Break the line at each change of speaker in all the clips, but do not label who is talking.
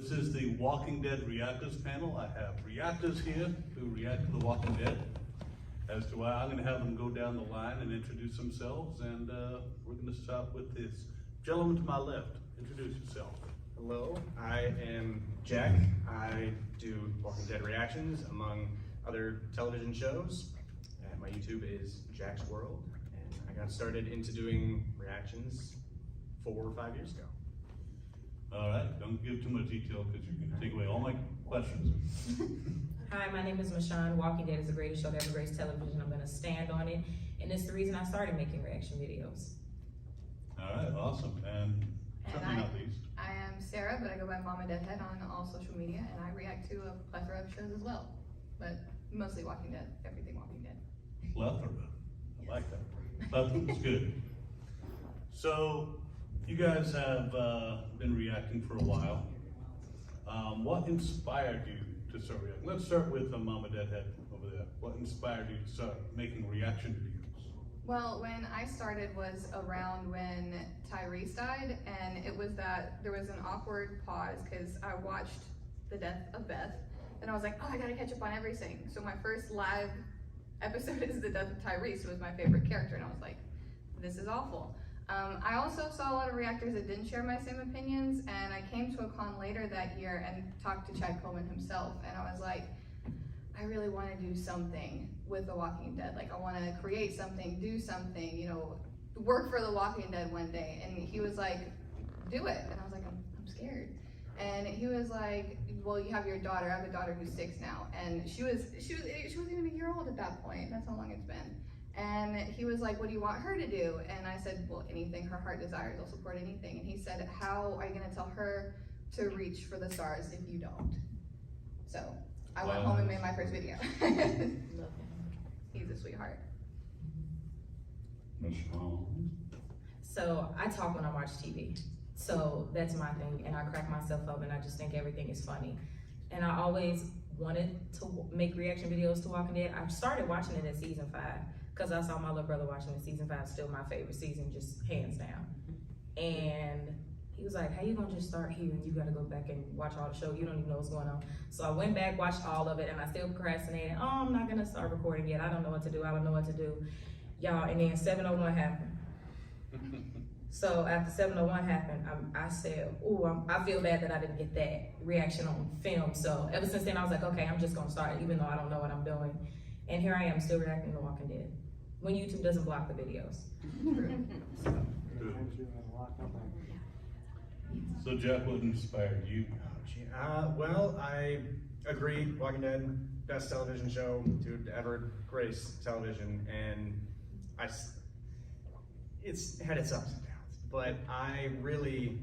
This is the Walking Dead Reactors panel. I have reactors here who react to The Walking Dead. As to why, I'm gonna have them go down the line and introduce themselves, and we're gonna start with this gentleman to my left. Introduce yourself.
Hello, I am Jack. I do Walking Dead reactions among other television shows. And my YouTube is Jack's World, and I got started into doing reactions 4 or 5 years ago.
All right, don't give too much detail because you can take away all my questions.
Hi, my name is Mashawn. Walking Dead is the greatest show that ever graced television. I'm gonna stand on it, and it's the reason I started making reaction videos.
All right, awesome. And certainly not least.
I am Sarah, but I go by Mama Deadhead on all social media, and I react to a plethora of shows as well, but mostly Walking Dead, everything Walking Dead.
Plethora. I like that. Plethora is good. So, you guys have been reacting for a while. What inspired you to start reacting? Let's start with Mama Deadhead over there. What inspired you to start making reaction videos?
Well, when I started was around when Tyrese died, and it was that there was an awkward pause because I watched the death of Beth, and I was like, oh, I gotta catch up on everything. So my first live episode is the death of Tyrese, who was my favorite character, and I was like, this is awful. I also saw a lot of reactors that didn't share my same opinions, and I came to a con later that year and talked to Chad Coleman himself, and I was like, I really want to do something with The Walking Dead. Like, I want to create something, do something, you know, work for The Walking Dead one day. And he was like, do it. And I was like, I'm scared. And he was like, well, you have your daughter. I have a daughter who's 6 now, and she wasn't even a year old at that point. That's how long it's been. And he was like, what do you want her to do? And I said, well, anything her heart desires, I'll support anything. And he said, how are you gonna tell her to reach for the stars if you don't? So I went home and made my first video.
Love him.
He's a sweetheart.
So I talk when I watch TV. So that's my thing, and I crack myself up, and I just think everything is funny. And I always wanted to make reaction videos to Walking Dead. I started watching it in season 5 because I saw my little brother watching it. Season 5 is still my favorite season, just hands down. And he was like, how you gonna just start here and you gotta go back and watch all the show? You don't even know what's going on. So I went back, watched all of it, and I still procrastinated. Oh, I'm not gonna start recording yet. I don't know what to do. I don't know what to do. Y'all, and then 701 happened. So after 701 happened, I said, oh, I feel bad that I didn't get that reaction on film. So ever since then, I was like, okay, I'm just gonna start, even though I don't know what I'm doing. And here I am, still reacting to Walking Dead, when YouTube doesn't block the videos.
So Jack, what inspired you?
Well, I agree, Walking Dead, best television show to ever grace television, and it's had its ups and downs, but I really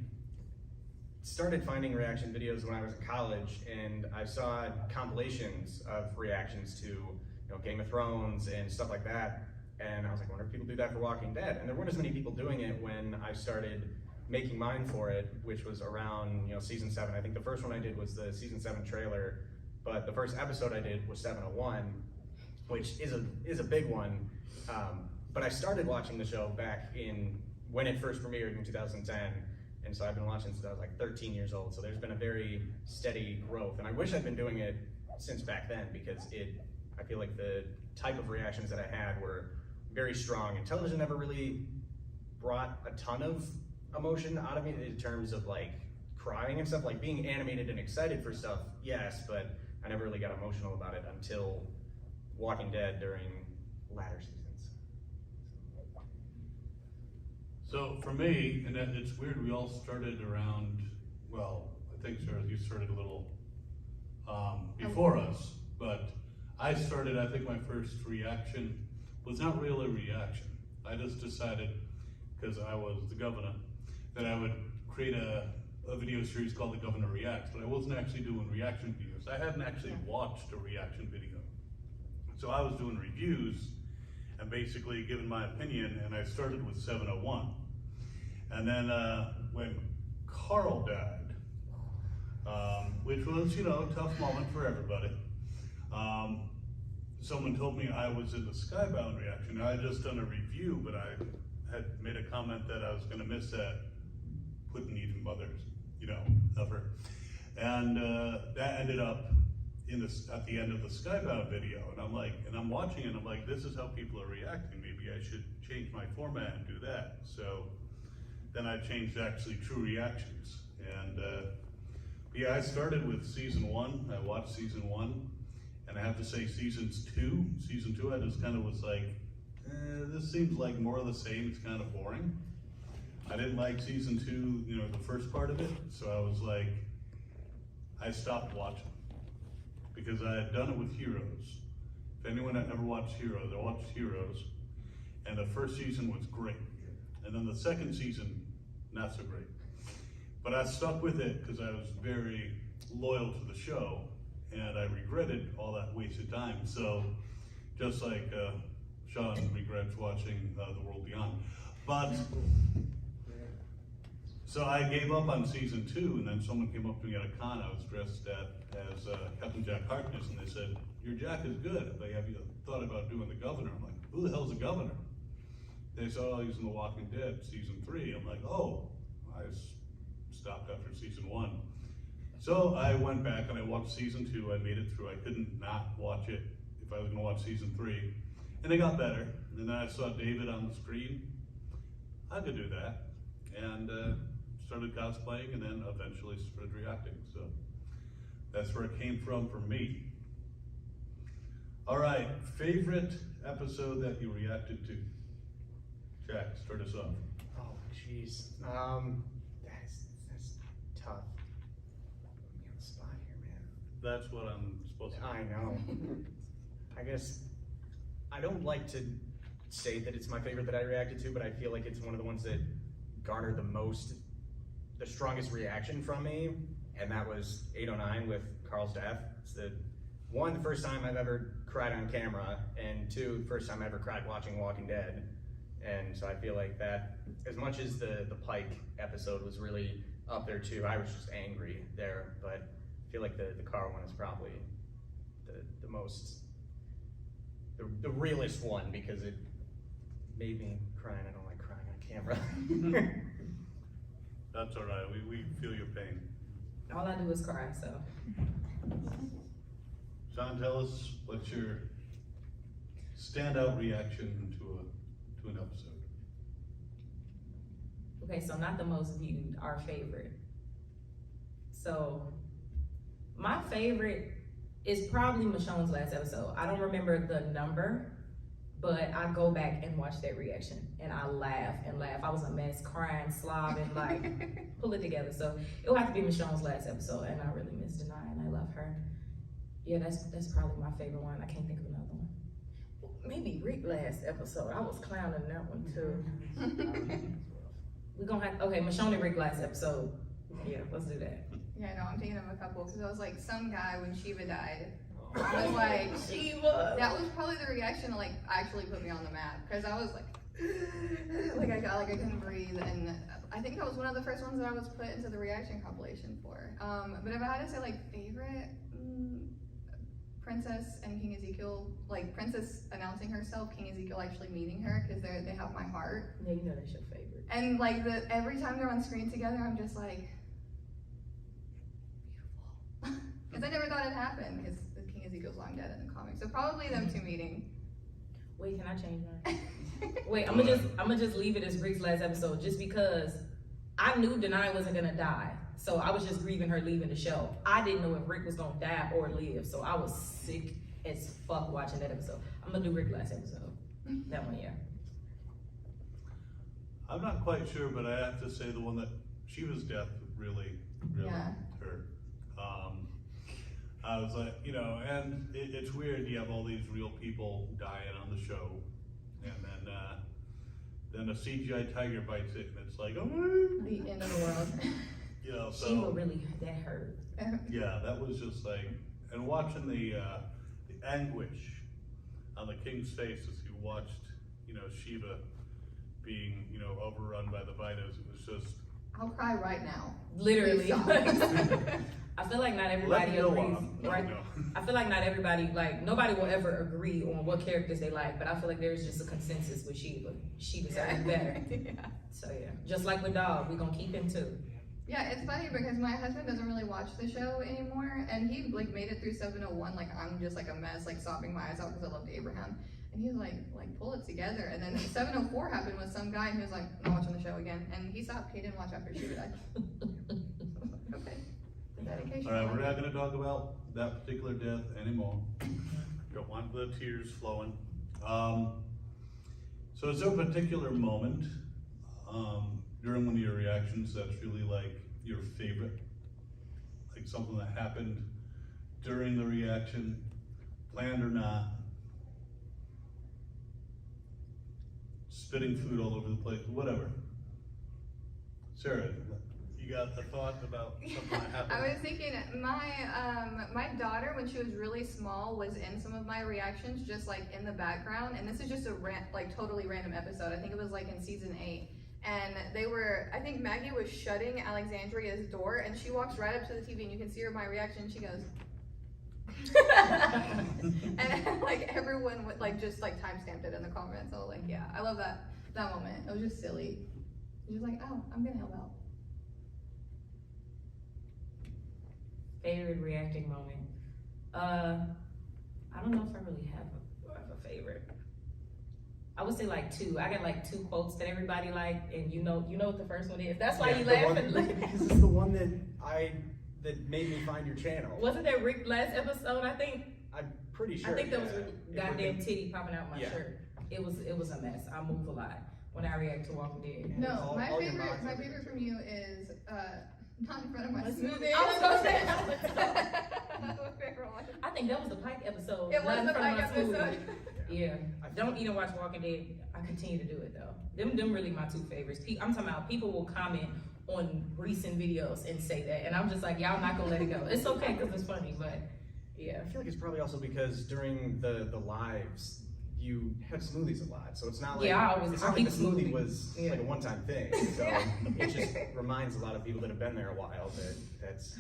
started finding reaction videos when I was in college, and I saw compilations of reactions to, you know, Game of Thrones and stuff like that, and I was like, I wonder if people do that for Walking Dead, and there weren't as many people doing it when I started making mine for it, which was around, you know, season 7. I think the first one I did was the season 7 trailer, but the first episode I did was 701, which is a big one. But I started watching the show back in when it first premiered in 2010, and so I've been watching since I was like 13 years old. So there's been a very steady growth, and I wish I'd been doing it since back then, because I feel like the type of reactions that I had were very strong, and television never really brought a ton of emotion out of me in terms of like crying and stuff, like being animated and excited for stuff, yes, but I never really got emotional about it until Walking Dead during latter seasons.
So for me, and it's weird, we all started around, well, I think Sarah, you started a little before us, but I think my first reaction was not really a reaction. I just decided, because I was the governor, that I would create a video series called The Governor Reacts, but I wasn't actually doing reaction videos. I hadn't actually watched a reaction video. So I was doing reviews and basically giving my opinion, and I started with 701. And then when Carl died, which was, you know, a tough moment for everybody, someone told me I was in the Skybound reaction. I had just done a review, but I had made a comment that I was gonna miss that putting even mothers, you know, of her. And that ended up at the end of the Skybound video, and I'm watching it, and I'm like, this is how people are reacting. Maybe I should change my format and do that. So then I changed actually true reactions. And yeah, I started with season 1. I watched season 1, and I have to say season 2, I just kind of was like, this seems like more of the same. It's kind of boring. I didn't like season 2, you know, the first part of it. So I was like, I stopped watching because I had done it with Heroes. If anyone had ever watched Heroes, I watched Heroes, and the first season was great. And then the second season, not so great. But I stuck with it because I was very loyal to the show, and I regretted all that wasted time. So just like Sean regrets watching The World Beyond. But so I gave up on season 2, and then someone came up to me at a con I was dressed as Captain Jack Harkness, and they said, your Jack is good, but have you thought about doing the governor? I'm like, who the hell's the governor? They said, oh, he's in The Walking Dead, season 3. I'm like, oh, I stopped after season 1. So I went back and I watched season 2, I made it through. I couldn't not watch it if I was gonna watch season 3. And it got better, and then I saw David on the screen. I could do that. And started cosplaying, and then eventually started reacting. So that's where it came from for me. All right, favorite episode that you reacted to? Jack, start us off.
Oh, jeez. That's tough. Put me on the spot here, man.
That's what I'm supposed to do.
I know. I guess I don't like to say that it's my favorite that I reacted to, but I feel like it's one of the ones that garnered the strongest reaction from me, and that was 809 with Carl's death. It's the first time I've ever cried on camera, and 2, the first time I ever cried watching Walking Dead. And so I feel like that, as much as the Pike episode was really up there too, I was just angry there, but I feel like the Carl one is probably the most, the realest one, because it made me cry, and I don't like crying on camera.
That's all right, we feel your pain.
All I do is cry, so.
Sean, tell us what's your standout reaction to an episode.
Okay, so not the most viewed, our favorite. So my favorite is probably Michonne's last episode. I don't remember the number, but I go back and watch that reaction, and I laugh and laugh. I was a mess, crying, slobbing, like, pull it together. So it'll have to be Michonne's last episode, and I really miss Denai, and I love her. Yeah, that's probably my favorite one. I can't think of another one. Maybe Rick last episode. I was clowning that one too. We're gonna have, okay, Michonne and Rick last episode. Yeah, let's do that.
Yeah, no, I'm thinking of a couple, because I was like, some guy when Shiva died, I was like,
Shiva.
that was probably the reaction that like actually put me on the map, because I was like I couldn't breathe, and I think that was one of the first ones that I was put into the reaction compilation for. But if I had to say like favorite, Princess and King Ezekiel, like Princess announcing herself, King Ezekiel actually meeting her, because they have my heart.
Yeah, you know that's your favorite.
And like every time they're on screen together, I'm just like, beautiful. Because I never thought it'd happen, because King Ezekiel's long dead in the comics. So probably them two meeting.
Wait, can I change mine? Wait, I'm gonna just leave it as Rick's last episode, just because I knew Denai wasn't gonna die. So I was just grieving her leaving the show. I didn't know if Rick was gonna die or live, so I was sick as fuck watching that episode. I'm gonna do Rick last episode. That one, yeah.
I'm not quite sure, but I have to say the one that Shiva's death really
Yeah.
hurt. I was like, you know, and it's weird, you have all these real people dying on the show, and then a CGI tiger bites it, and it's like, oh,
The end of the world.
you know, so.
Shiva really, that hurt.
Yeah, that was just like, and watching the anguish on the king's face as he watched, you know, Shiva being, you know, overrun by the Vitas, it was just.
I'll cry right now.
Literally.
Please stop.
I feel like not everybody
Let me know
agrees,
while
right? I feel like not everybody, like, nobody will ever agree on what characters they like, but I feel like there's just a consensus with Shiva. Shiva's better.
Yeah.
So yeah, just like with Dog, we're gonna keep him too.
Yeah, it's funny because my husband doesn't really watch the show anymore, and he like made it through 701. Like I'm just like a mess, like sobbing my eyes out because I loved Abraham, and he was like pull it together. And then 704 happened with some guy, and he was like, I'm not watching the show again, and he stopped. He didn't watch after she died. Okay, the dedication.
All right, we're not gonna talk about that particular death anymore. Don't want the tears flowing. So is there a particular moment during one of your reactions that's really like your favorite? Like something that happened during the reaction, planned or not? Spitting food all over the place, whatever. Sarah, you got a thought about something that happened?
I was thinking my daughter, when she was really small, was in some of my reactions, just like in the background. And this is just a totally random episode. I think it was like in season 8. And I think Maggie was shutting Alexandria's door, and she walks right up to the TV, and you can see her my reaction. She goes, and like everyone would just timestamped it in the comments. I was like, yeah, I love that moment. It was just silly. It was just like, oh, I'm gonna help out.
Favorite reacting moment? I don't know if I really have a favorite. I would say like 2. I got like 2 quotes that everybody liked, and you know what the first one is. That's why you laughing.
Because it's the one that made me find your channel.
Wasn't that Rick last episode? I think.
I'm pretty sure.
I think that was
Yeah.
goddamn titty popping out my
Yeah.
shirt. It was a mess. I move a lot when I react to Walking Dead.
No,
all
my
your
favorite
mods over
favorite
there.
from you is not in front of my
Let's
smoothie.
move it.
I was gonna say
Let's
that's my favorite one.
I think that was the Pike episode.
It was
not in
the
front of
Pike
my smoothie.
episode.
Yeah. Don't eat and watch Walking Dead. I continue to do it though. Them really my 2 favorites. I'm talking about people will comment on recent videos and say that, and I'm just like, y'all not gonna let it go. It's okay because it's funny, but yeah.
I feel like it's probably also because during the lives, you have smoothies a lot, so it's not like,
Yeah,
it's not like the
keep
smoothie was
Yeah.
like a one-time thing. So
Yeah.
it just reminds a lot of people that have been there a while that it's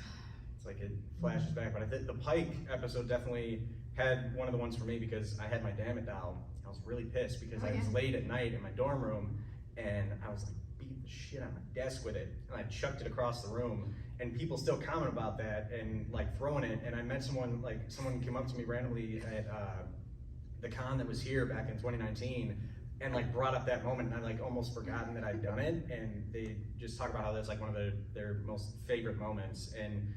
like it flashes back. But I think the Pike episode definitely had one of the ones for me because I had my Damn It doll. I was really pissed because I was late at night in my dorm room, and I was like beating the shit on my desk with it, and I chucked it across the room. And people still comment about that and like throwing it. And I met someone came up to me randomly at the con that was here back in 2019 and like brought up that moment, and I like almost forgotten that I'd done it. And they just talk about how that's like one of their most favorite moments. And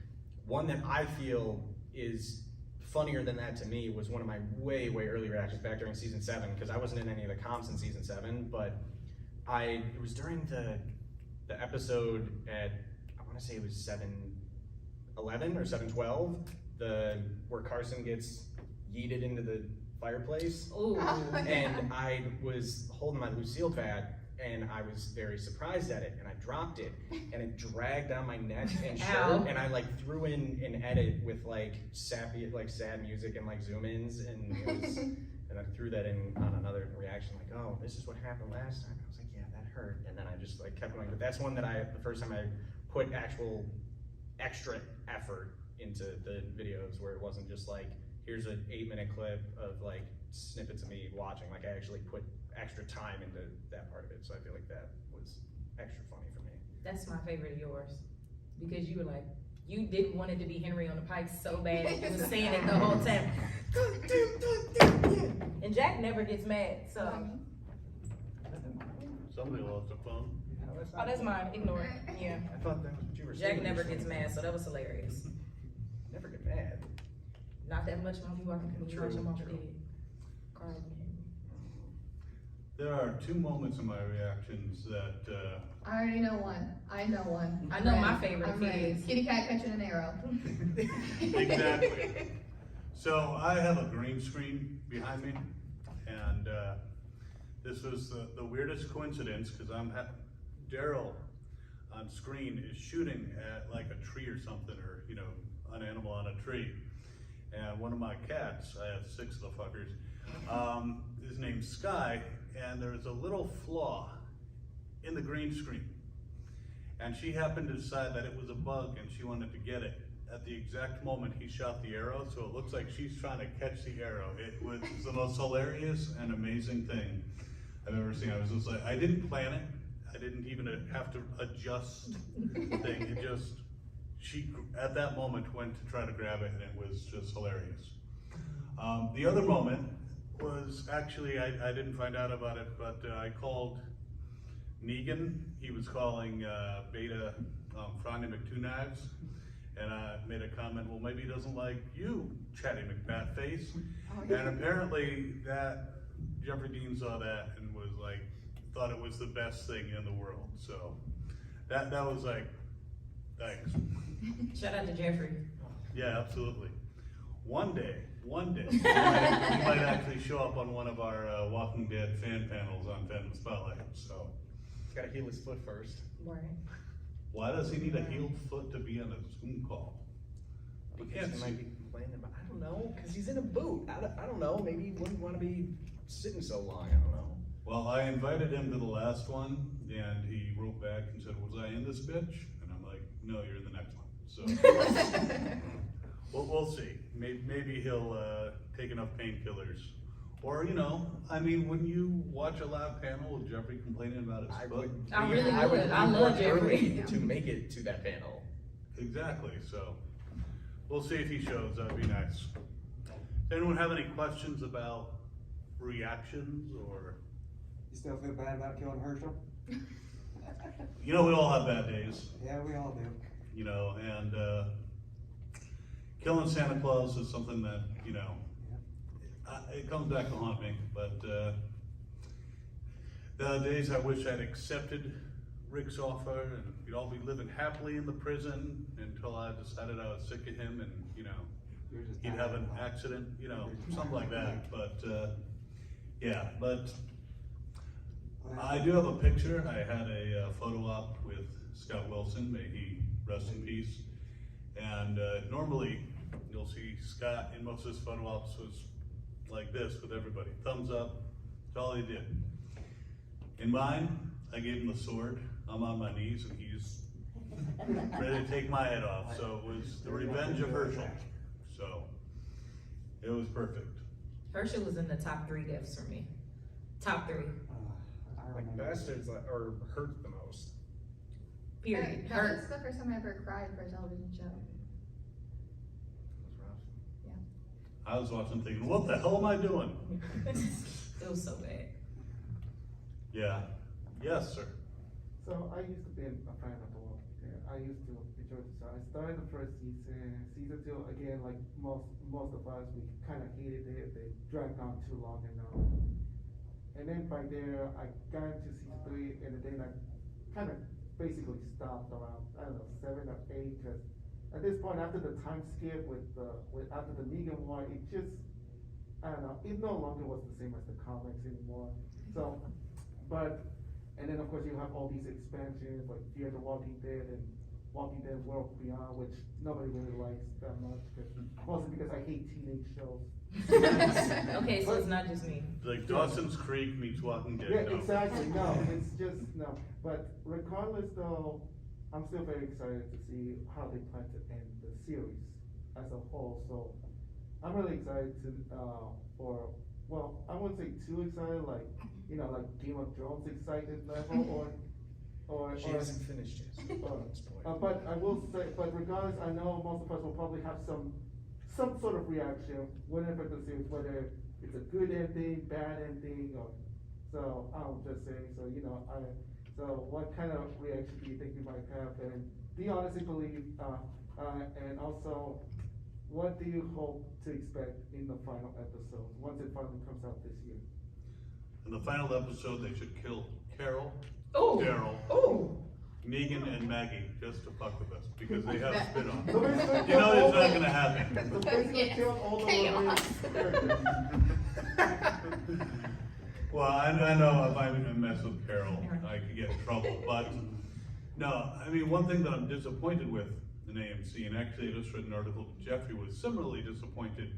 one that I feel is funnier than that to me was one of my way early reactions back during season 7, because I wasn't in any of the comps in season 7, but it was during the episode at, I want to say it was 7-11 or 7-12, where Carson gets yeeted into the fireplace.
Ooh.
And I was holding my Lucille pad, and I was very surprised at it, and I dropped it, and it dragged down my neck and shirt.
Ow.
And I like threw in an edit with like sappy, like sad music and like zoom ins, and it was, and I threw that in on another reaction, like, oh, this is what happened last time. I was like, yeah, that hurt. And then I just like kept going. But that's one that the first time I put actual extra effort into the videos, where it wasn't just like, here's an 8-minute clip of like snippets of me watching. Like I actually put extra time into that part of it. So I feel like that was extra funny for me.
That's my favorite of yours, because you were like, you didn't want it to be Henry on the Pike so bad. You were saying it the whole time. And Jack never gets mad, so.
Somebody lost their phone.
Oh, that's mine. Ignore it. Yeah.
I thought that was what you were saying.
Jack never gets mad, so that was hilarious.
Never get mad.
Not that much when you watching Walking Dead. Carl.
There are 2 moments in my reactions that
I already know one. I know one.
I know my favorite
I'm ready.
is-
Kitty cat catching an arrow.
Exactly. So I have a green screen behind me, and this was the weirdest coincidence, because Daryl on screen is shooting at like a tree or something, or an animal on a tree, and one of my cats, I have 6 of the fuckers, his name's Sky, and there's a little flaw in the green screen, and she happened to decide that it was a bug and she wanted to get it at the exact moment he shot the arrow, so it looks like she's trying to catch the arrow. It was the most hilarious and amazing thing I've ever seen. I was just like, I didn't plan it. I didn't even have to adjust the thing. It just, she, at that moment, went to try to grab it, and it was just hilarious. The other moment was actually, I didn't find out about it, but I called Negan. He was calling Beta Fandemic 2 Knives, and I made a comment, well, maybe he doesn't like you, Chatty McBatface. And apparently that Jeffrey Dean saw that and was like, thought it was the best thing in the world. So that was like, thanks.
Shout out to Jeffrey.
Yeah, absolutely. One day, he might actually show up on one of our Walking Dead fan panels on Fandom Spotlight. So
He's gotta heal his foot first.
Right.
why does he need a healed foot to be on a Zoom call? He
Because
can't
he
see.
might be complaining about, I don't know, because he's in a boot. I don't know, maybe he wouldn't want to be sitting so long, I don't know.
Well, I invited him to the last one, and he wrote back and said, was I in this bitch? And I'm like, no, you're in the next one. So, we'll see. Maybe he'll take enough painkillers. Or, you know, I mean, when you watch a live panel with Jeffrey complaining about his foot.
I really
would
would. I
leave
love
work
Jeffrey.
early to make it to that panel.
Exactly, so we'll see if he shows, that'd be nice. Does anyone have any questions about reactions or,
You still feel bad about killing Herschel?
you know, we all have bad days,
Yeah, we all do.
you know, and killing Santa Claus is something that, you know, it comes back to haunt me, but the days I wish I'd accepted Rick's offer and we'd all be living happily in the prison until I decided I was sick of him and, you know,
You're just
he'd have an accident, you know, something like that, but, yeah, but I do have a picture. I had a photo op with Scott Wilson, may he rest in peace. And normally, you'll see Scott in most of his photo ops was like this with everybody, thumbs up, that's all he did. In mine, I gave him the sword, I'm on my knees, and he's ready to take my head off, so it was the revenge of Herschel, so it was perfect.
Herschel was in the top 3 deaths for me. Top 3.
I
Like
remember.
bastards, or hurt the most.
Period.
That was the first time I ever cried for a television show.
It was rough.
I was watching thinking, what the hell am I doing?
It was so bad.
Yeah, yes, sir.
So I used to be a fan of the Walking Dead. I used to enjoy the show. I started the first season. Season 2, again, like most of us, we kind of hated it. They dragged on too long and all. And then by there, I got into season 3, and then I kind of basically stopped around, I don't know, 7 or 8, because at this point, after the time skip after the Negan war, it just, I don't know, it no longer was the same as the comics anymore. So, and then of course you have all these expansions like Fear the Walking Dead and Walking Dead World Beyond, which nobody really likes that much, mostly because I hate teenage shows.
Okay, so it's not just me.
Like Dawson's Creek meets Walking Dead.
Yeah,
no.
exactly, no, it's just, no, but regardless though, I'm still very excited to see how they plan to end the series as a whole, so I'm really excited to, well, I wouldn't say too excited, like, you know, like Game of Thrones excited level, or.
She hasn't finished yet.
But I will say, but regardless, I know most of us will probably have some sort of reaction whenever the series, whether it's a good ending, bad ending, or, so, I'm just saying, so, you know, so what kind of reaction do you think you might have, and do you honestly believe, and also, what do you hope to expect in the final episode, once it finally comes out this year?
In the final episode, they should kill Carol,
Oh.
Daryl,
Oh.
Negan, and Maggie just to fuck with us because they have a
So
spin-off.
basically,
You know it's not gonna happen.
So basically,
Yes.
kill all the
Chaos.
characters.
Well, I know if I mess with Carol, I could get in trouble, but no, I mean, one thing that I'm disappointed with in AMC, and actually I just read an article that Jeffrey was similarly disappointed,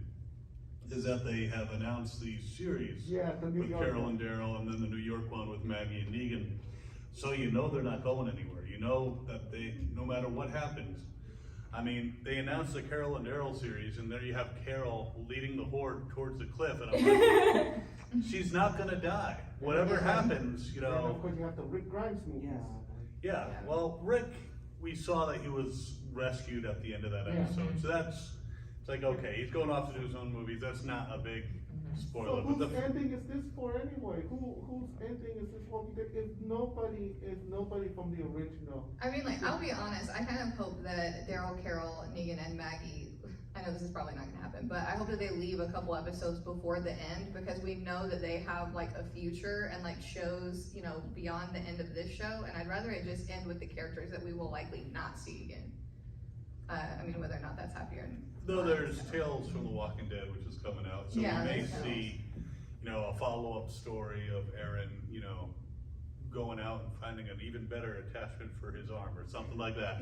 is that they have announced these series
Yeah, the New
with
York
Carol
one.
and Daryl, and then the New York one with Maggie and Negan. So you know they're not going anywhere. You know that they, no matter what happens, I mean, they announced the Carol and Daryl series, and there you have Carol leading the horde towards the cliff, and I'm like, she's not gonna die. Whatever happens, you
And
know.
of course, you have the Rick Grimes movies.
Yeah, well, Rick, we saw that he was rescued at the end of that episode, so it's like, okay, he's going off to do his own movies, that's not a big
So
spoiler.
whose
But
ending is this for anyway? Whose ending is this for? If nobody from the original.
I mean, like, I'll be honest, I kind of hope that Daryl, Carol, Negan, and Maggie, I know this is probably not gonna happen, but I hope that they leave a couple episodes before the end, because we know that they have like a future and like shows, you know, beyond the end of this show, and I'd rather it just end with the characters that we will likely not see again. I mean, whether or not that's happier.
though there's Tales from the Walking Dead, which is coming out, so
Yeah,
we may
there's
see, you know, a follow-up story of Aaron, you know, going out and finding an even better attachment for his arm or something like that.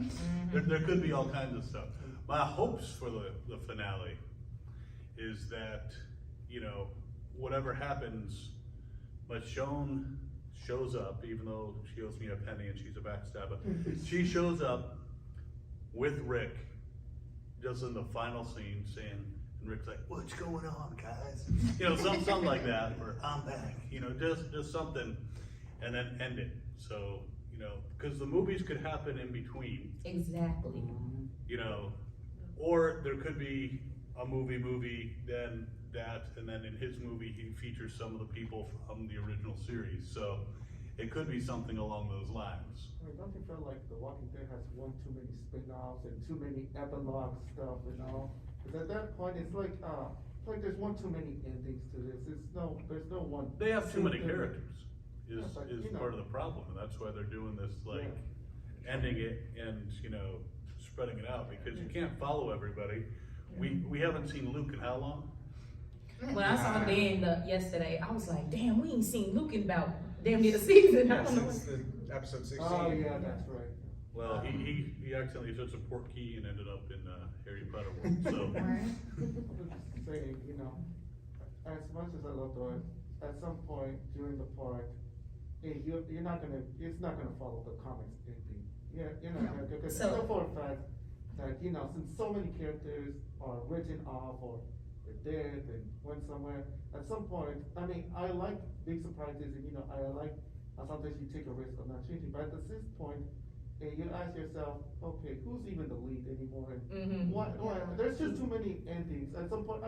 There could be all kinds of stuff. My hopes for the finale is that, you know, whatever happens, Michonne shows up, even though she owes me a penny and she's a backstabber. She shows up with Rick, just in the final scene, saying, and Rick's like, "What's going on, guys?" You know, something like that, or "I'm back." You know, just something, and then end it. So, you know, because the movies could happen in between.
Exactly.
You know, or there could be a movie, then that, and then in his movie he features some of the people from the original series. So it could be something along those lines.
I mean, don't you feel like The Walking Dead has one too many spin-offs and too many epilogue stuff and all? Because at that point, it's like there's one too many endings to this. There's no one.
They have too many
simple-
characters, is
Yeah, but, you
part
know.
of the problem, and that's why they're doing this, like, ending it and, you know, spreading it out, because you can't follow everybody. We haven't seen Luke in how long?
When I saw Dan yesterday, I was like, damn, we ain't seen Luke in about damn near the season. I
Yeah,
don't know.
since the episode 16.
Oh, yeah, that's right.
Well, he accidentally touched a port key and ended up in Harry Potter world, so.
I'm just saying, you know, as much as I love Doris, at some point during the part, it's not gonna follow the comics ending. Yeah, you're not gonna, because you
So-
know for a fact that, you know, since so many characters are written off or they're dead and went somewhere, at some point, I mean, I like big surprises and, you know, I like how sometimes you take a risk of not changing, but at this point, you ask yourself, okay, who's even the lead anymore? And why, there's just too many endings. At some point,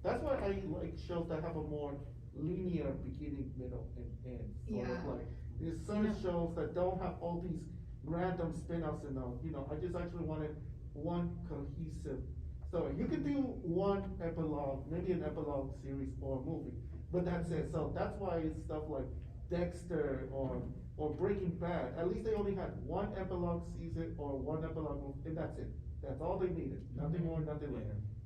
that's why I like shows that have a more linear beginning, middle, and end. Sort of
Yeah.
like, there's certain shows that don't have all these random spin-offs and all, you know, I just actually wanted one cohesive story. You could do one epilogue, maybe an epilogue series or a movie, but that's it. So that's why it's stuff like Dexter or Breaking Bad, at least they only had one epilogue season or one epilogue movie, and that's it. That's all they needed, nothing more, nothing less.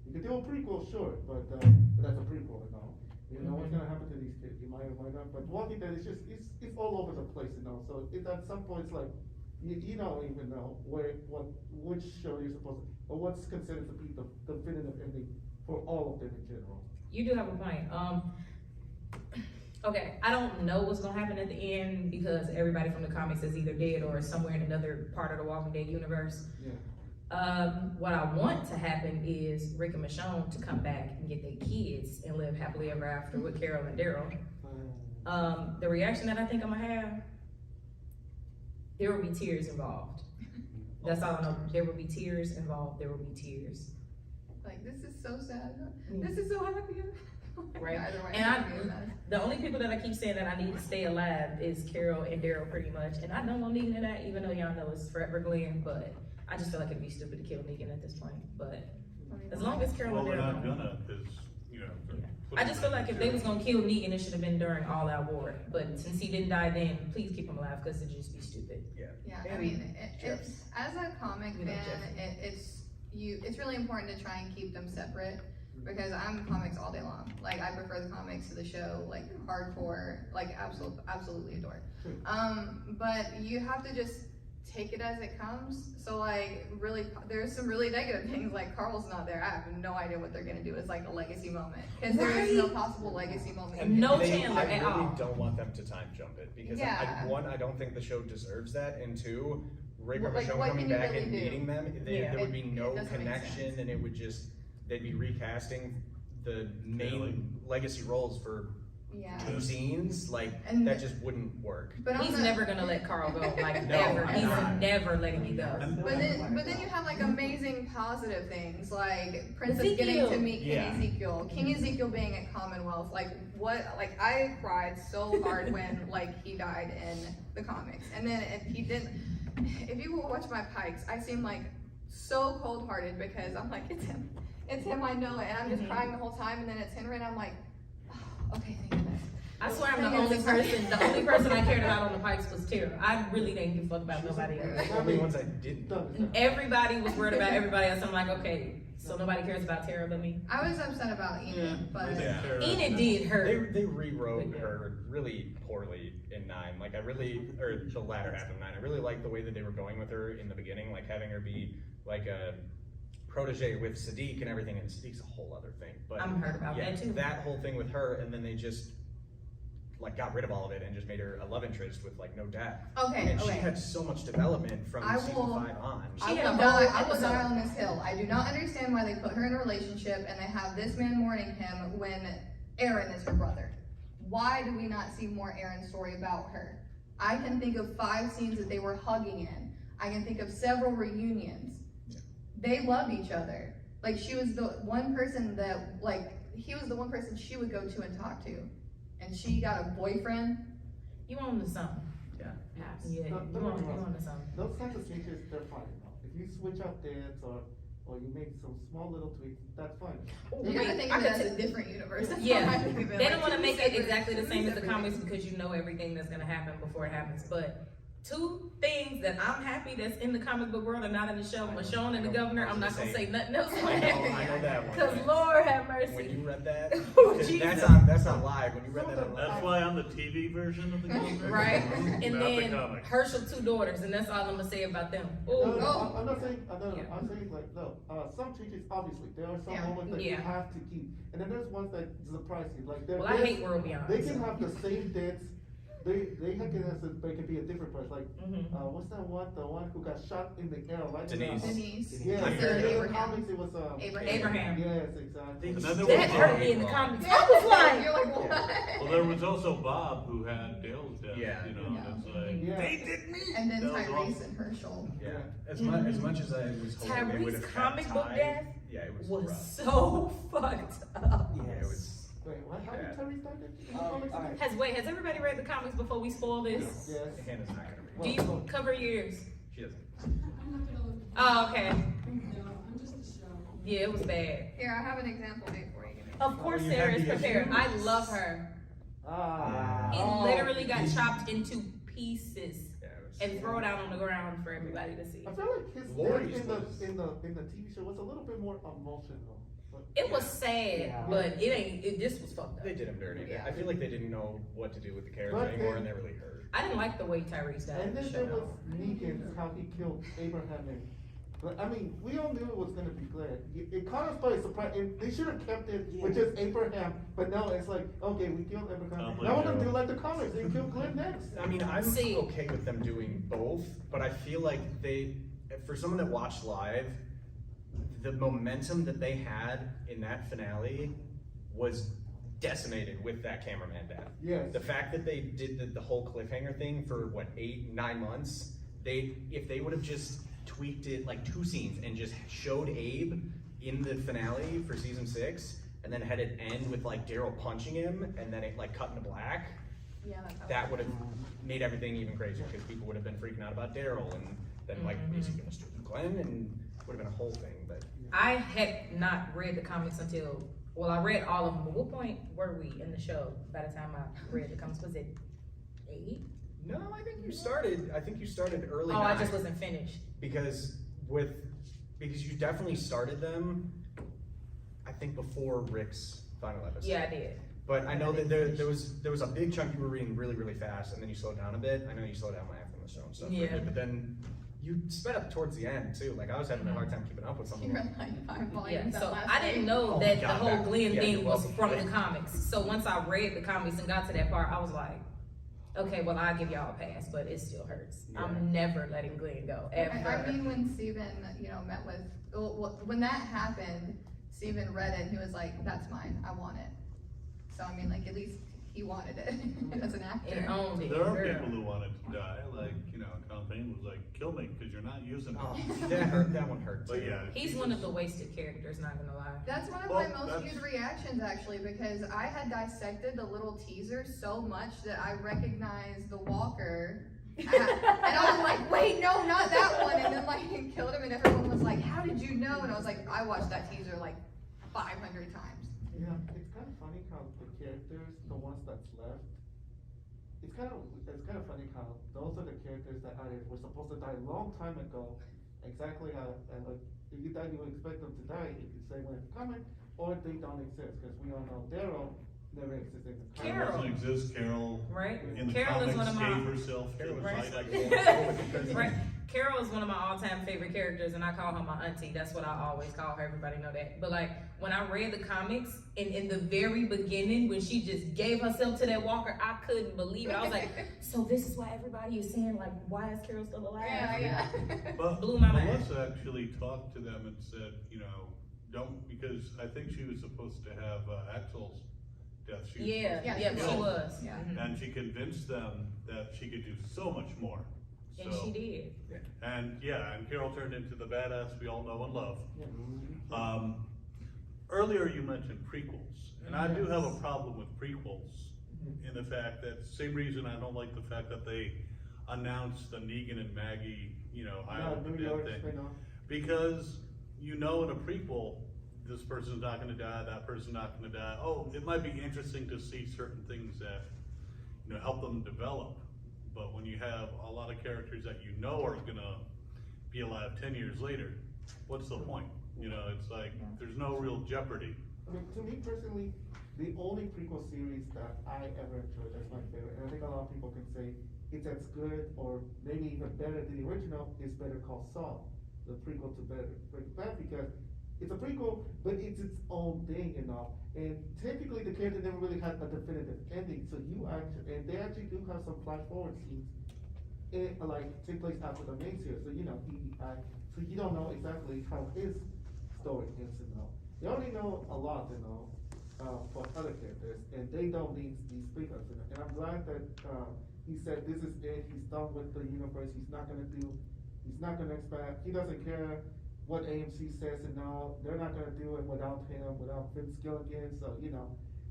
You could do a prequel, sure, but that's a prequel and all. You know what's gonna happen to these kids, you might or might not, but Walking Dead is just, it's all over the place, you know, so at some point, it's like, you don't even know which show you're supposed to, or what's considered to be the definitive ending for all of them in general.
You do have a point. Okay, I don't know what's gonna happen at the end because everybody from the comics is either dead or somewhere in another part of the Walking Dead universe.
Yeah.
What I want to happen is Rick and Michonne to come back and get their kids and live happily ever after with Carol and Daryl. The reaction that I think I'm gonna have, there will be tears involved. That's all I know. There will be tears involved. There will be tears.
Like, this is so sad. This is so happy.
Right.
Either way,
And
it's gonna be a mess.
the only people that I keep saying that I need to stay alive is Carol and Daryl pretty much. And I don't want Negan in that, even though y'all know it's Forever Glenn, but I just feel like it'd be stupid to kill Negan at this point. But as long as Carol
Well,
and
they're
Daryl
not
don't.
gonna, cause, you know. they're
I just feel like if they was gonna kill Negan, it should have been during All Out War. But since he didn't die then, please keep him alive, cause it'd just be stupid.
Yeah, I
And
mean,
Jeff.
it's, as a comic
You know,
fan, it's really important to try and keep them separate, because I'm comics all day long. Like, I prefer the comics to the show, like, hardcore, like, absolutely adore. But you have to just take it as it comes. So, like, really, there's some really negative things, like Carl's not there. I have no idea what they're gonna do. It's like a legacy moment, because there is no
Right.
possible legacy moment.
And no
They-
Chandler
I
at
really
all.
don't want them to time jump it, because
Yeah.
one, I don't think the show deserves that, and two, Rick or
Like,
Michonne
what
coming
can you
back
really
and
do?
meeting them,
Yeah.
there would be
It
no
doesn't make
connection,
sense.
and it would just, they'd be recasting the main
Really?
legacy roles for
Yeah.
2 scenes, like,
And-
that just wouldn't work.
But I'm
He's
not-
never gonna let Carl go, like,
No,
ever.
I'm
He's
not.
never letting me go.
But then you have like amazing positive things, like Princess
Ezekiel.
getting to meet King
Yeah.
Ezekiel, King Ezekiel being at Commonwealth, like what, like I cried so hard when like he died in the comics, and then if you will watch my Pikes, I seem like so cold-hearted because I'm like, it's him, I know it, and I'm just crying the whole time, and then it's Henry, and I'm like, oh, okay, thank goodness.
I swear I'm the only person I cared about on the Pikes was Tara. I really didn't give a fuck about nobody else.
The only ones I didn't.
Everybody was worried about everybody else. I'm like, okay, so nobody cares about Tara but me.
I was upset about Enid, but
Yeah.
Enid did hurt.
They rewrote her really poorly in 9. Like, or the latter half of 9. I really liked the way that they were going with her in the beginning, like having her be like a protege with Sadiq and everything, and Sadiq's a whole other thing. But
I'm hurt about
yeah,
that too.
that whole thing with her, and then they just like got rid of all of it and just made her a love interest with like no depth.
okay,
And she
okay.
had so much development from
I
season
will-
5 on.
She had a
I
whole
will die
episode.
on this hill. I do not understand why they put her in a relationship and they have this man mourning him when Aaron is her brother. Why do we not see more Aaron's story about her? I can think of 5 scenes that they were hugging in. I can think of several reunions.
Yeah.
They love each other. Like she was the one person that, like, he was the one person she would go to and talk to. And she got a boyfriend.
You on to something.
Yeah.
Yeah,
Don't
you
get me wrong.
on to something.
Those kinds of changes, they're fine. If you switch up dance or you make some small little tweaks, that's fine.
You gotta think of it as a different universe. That's
Yeah,
why I think of it
they
like
don't want to
two
make it
separate-
exactly the
two
same as the
separate
comics
things.
because you know everything that's gonna happen before it happens. But 2 things that I'm happy that's in the comic book world and not in the show, Michonne and the Governor. I'm not gonna say nothing else on
I
that.
know that one.
Cause Lord have
When
mercy.
you read that,
Oh,
'cause
Jesus.
that's not live. When you read that on
That's
live.
why on the TV version of the Governor.
Right, and
Not the
then
comic.
Herschel 2 daughters, and that's all I'm gonna say about them.
No,
Ooh,
no, I'm not saying,
Yeah.
I'm saying like, no, some changes, obviously, there are some
Yeah.
moments that you
Yeah.
have to keep, and then there's ones that surprise you, like they're.
well, I hate World Beyond.
They can have the same dance, they can have, but it can be a different person, like,
Mhm.
what's that one, the one who got shot in the air, right?
Denise.
Denise.
Yeah,
I'm
in
very
the
Abraham.
comics, it was,
Abraham.
Yes, exactly.
Another
That
one-
hurt me in the comics. I was
You're
like,
like, what?
Well, there was also Bob who had Dale's death.
Yeah.
You know,
Yeah.
it's like
Yeah.
they did me.
And then
That was
Tyrese
awesome.
and Herschel.
Yeah. As much as I was hoping they would
Tyrese's
have
comic book
tied,
death
yeah, it was
was
rough.
so fucked up.
Yeah, it was.
Wait, what, how did
Yeah.
Terry start that? In the comics?
alright.
Has everybody read the comics before we spoil this?
Yes.
Hannah's not gonna
Do
read.
you cover your ears?
She doesn't.
I'm not gonna look.
Oh, okay.
No, I'm just a show.
Yeah, it was bad.
Here, I have an example before you give me.
Of course,
you
Sarah
had
is
the
prepared.
issues.
I love her. He
Oh.
literally got chopped into pieces
Yeah, it was.
and thrown out on the ground for everybody to see.
I feel like his
Lori's
death
was-
in the TV show was a little bit more emotional. But
It was sad,
Yeah.
but it just was fucked up.
They did him dirty.
Yeah.
I feel like they didn't know what to do with the character
But
anymore,
then-
and they really hurt.
I didn't like the way Tyrese died in
and
the
then
show.
there was Negan's, how he killed Abraham and. But I mean, we all knew it was gonna be Glenn. It caught us by surprise. They should have kept it with just Abraham, but no, it's like, okay, we killed Abraham.
Oh,
Now we're
my
gonna do
God.
like the comics. They kill Glenn next.
I mean, I'm
See.
okay with them doing both, but I feel like for someone that watched live, the momentum that they had in that finale was decimated with that cameraman death.
Yes.
The fact that they did the whole cliffhanger thing for what, 8-9 months, if they would have just tweaked it like 2 scenes and just showed Abe in the finale for season 6, and then had it end with like Daryl punching him, and then it like cut into black,
Yeah, that's how
that would have made everything even crazier, because people would have been freaking out about Daryl, and then like, is he gonna steal Glenn, and would have been a whole thing, but.
I had not read the comics until, well, I read all of them, but what point were we in the show by the time I read the comics? Was it 8?
No, I think you started early.
Oh, I
9,
just wasn't finished.
because you definitely started them, I think before Rick's final episode.
Yeah, I did.
But I know that there was a big chunk you were reading really, really fast, and then you slowed down a bit. I know you slowed down my after the show and stuff. for a
Yeah.
bit, but then you sped up towards the end too. Like I was having a hard time keeping up with some of
You
them.
read like 5
Yeah,
volumes that
so
last
I didn't
night.
know
Oh
that
my
the
God,
whole Glenn
yeah,
thing
you're
was
welcome.
from the comics. So once I read the comics and got to that part, I was like, Okay, well, I'll give y'all a pass, but it still hurts.
Yeah.
I'm never letting Glenn go, ever.
I mean, when Steven, met with, when that happened, Steven read it and he was like, that's mine, I want it. So I mean, like, at least he wanted it as an actor.
And owned it,
There are
girl.
people who wanted to die, like, Colin Payne was like, kill me, cause you're not using it.
Oh, that hurt, that one hurt too.
But yeah.
He's one of the wasted characters, not gonna lie.
That's one of
Well,
my most
that's-
viewed reactions actually, because I had dissected the little teaser so much that I recognized the walker. And I was like, wait, no, not that one. And then like he killed him and everyone was like, how did you know? And I was like, I watched that teaser like 500 times.
Yeah, it's kind of funny how the characters, the ones that's left, it's kind of funny how those are the characters that either were supposed to die a long time ago, exactly how, and like, if you thought you would expect them to die, if you say when it's coming, or they don't exist, because we all know Daryl never existed in the comics.
Carol.
Doesn't exist, Carol.
Right?
In the
Carol is one
comics,
of my-
gave herself to the
Right.
fight.
Right. Carol is one of my all-time favorite characters, and I call her my auntie. That's what I always call her. Everybody know that. But like when I read the comics, in the very beginning, when she just gave herself to that walker, I couldn't believe it. I was like, so this is why everybody is saying like, why is Carol still alive?
Yeah.
But
Blew my mind.
Melissa actually talked to them and said, don't, because I think she was supposed to have Axel's death. She was
Yeah,
supposed to
yeah,
be
she
killed.
was.
Yeah.
Mhm.
And she convinced them that she could do so much more.
And
So-
she did.
And yeah, and Carol turned into the badass we all know and love.
Yeah.
Earlier you mentioned prequels, and I do have a problem with prequels in the fact that, same reason I don't like the fact that they announced the Negan and Maggie, Island
New
event
York
thing.
spin-off.
Because in a prequel, this person's not gonna die, that person's not gonna die. Oh, it might be interesting to see certain things that, help them develop. But when you have a lot of characters that are gonna be alive 10 years later, what's the point? It's like, there's no real jeopardy.
I mean, to me personally, the only prequel series that I ever enjoyed, that's my favorite, and I think a lot of people can say it's as good or maybe even better than the original, is Better Call Saul, the prequel to Breaking Bad, because it's a prequel, but it's its own thing, and typically the character never really had a definitive ending, so and they actually do have some flash forward scenes, like take place after the main series, so so you don't know exactly how his story ends, They already know a lot, for other characters, and they don't need these prequels, and I'm glad that, he said this is it, he's done with the universe, he's not gonna expand, he doesn't care what AMC says, they're not gonna do it without him, without Vince Gilligan,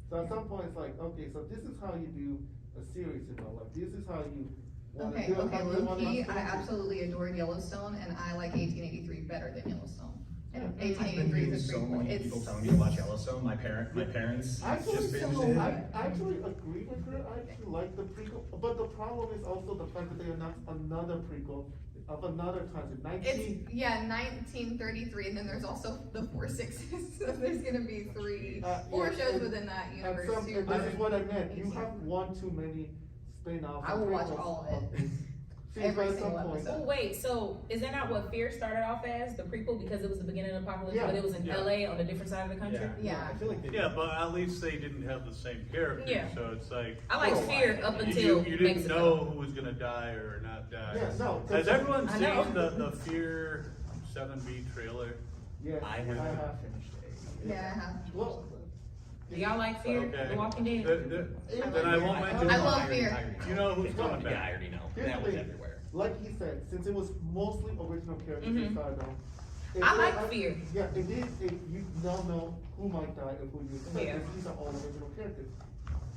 so at some point it's like, okay, so this is how you do a series, like this is how you wanna
Okay,
do it.
okay,
how you
low
wanna
key,
do
I
it.
absolutely adored Yellowstone, and I like 1883 better than Yellowstone. And
Yeah.
I've been
1883
hearing
is a
so
prequel.
many
It's
people telling me to watch Yellowstone. My parents
Actually,
just binged it.
I actually agree with her, I actually like the prequel, but the problem is also the fact that they announced another prequel of another time, in
1933, and then there's also the 4 sixes, so there's gonna be four
yeah,
shows
and-
within that
and
universe
some-
too.
and this is what I meant, you
18.
have one too many spin-offs.
I will
and
watch
prequels
all of it.
this. See,
Every
but at some
single
point-
Oh wait, so is that not what Fear started off as, the prequel, because it was the beginning of the apocalypse,
Yeah.
but it was in
Yeah.
LA on a different side of the country?
Yeah.
I feel like they
Yeah, but at least they didn't have the same characters,
Yeah.
so it's like.
I liked
For a
Fear
while.
up
You
until
didn't
Mexico.
know who was gonna die or not die.
Yeah, no,
Has everyone
I know.
seen the Fear 7B trailer?
Yes,
I haven't finished it.
Yeah, I have.
Well,
Do y'all like Fear,
Okay.
The Walking Dead?
Then I won't mention.
I love Fear.
You know who's coming
Yeah,
back.
I already know.
Here's
That
the
was
thing.
everywhere.
like he said, since it was mostly original characters
Mhm.
that started on.
I like Fear.
Yeah, it did, you don't know who might die and who you expect,
Yeah.
because these are all original characters.